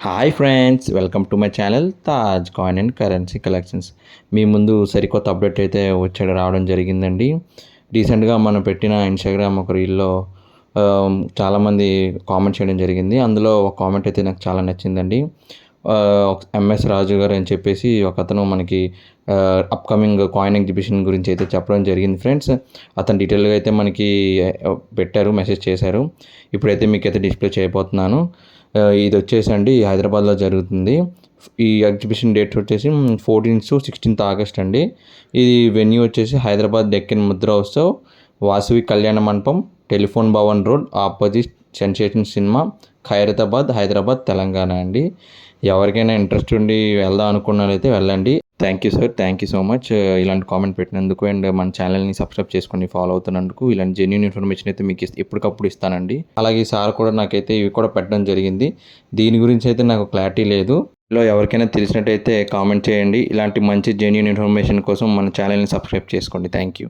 Hi friends, welcome to my channel Taj coin and currency collections. మీ ముందు సరికొత్త update అయితే రావడం జరిగిందండి. రీసెంట్గా మనం పెట్టిన ఇన్స్టాగ్రామ్ ఒక రీల్లో చాలామంది కామెంట్ చేయడం జరిగింది. అందులో ఒక కామెంట్ అయితే నాకు చాలా నచ్చిందండి. ఎంఎస్ రాజు గారు అని చెప్పేసి ఒకతను మనకి అప్కమింగ్ కాయిన్ ఎగ్జిబిషన్ గురించి అయితే చెప్పడం జరిగింది ఫ్రెండ్స్. అతను డీటెయిల్గా అయితే మనకి పెట్టారు, మెసేజ్ చేశారు. ఇప్పుడైతే మీకైతే డిస్ప్లే చేయబోతున్నాను. ఇది వచ్చేసండి హైదరాబాద్లో జరుగుతుంది. ఈ ఎగ్జిబిషన్ డేట్ వచ్చేసి 14th to 16th ఆగస్ట్ అండి. ఇది వెన్యూ వచ్చేసి హైదరాబాద్ డెక్కన్ ముద్ర ఉత్సవ్, వాసవి కళ్యాణ మండపం, telephone Bhavan road, opposite sensation cinema, Khairatabad, Hyderabad, Telangana అండి. ఎవరికైనా ఇంట్రెస్ట్ ఉండి వెళ్దాం అనుకున్నట్లయితే వెళ్ళండి. Thank you sir, thank you so much ఇలాంటి కామెంట్ పెట్టినందుకు అండ్ మన ఛానల్ని సబ్స్క్రైబ్ చేసుకొని ఫాలో అవుతున్నందుకు. ఇలాంటి జెన్యూన్ ఇన్ఫర్మేషన్ అయితే మీకు ఎప్పటికప్పుడు ఇస్తానండి. అలాగే సార్ కూడా నాకైతే ఇవి కూడా పెట్టడం జరిగింది. దీని గురించి అయితే నాకు క్లారిటీ లేదు. ఇలా ఎవరికైనా తెలిసినట్టయితే కామెంట్ చేయండి. ఇలాంటి మంచి జెన్యూన్ ఇన్ఫర్మేషన్ కోసం మన ఛానల్ని సబ్స్క్రైబ్ చేసుకోండి. Thank you.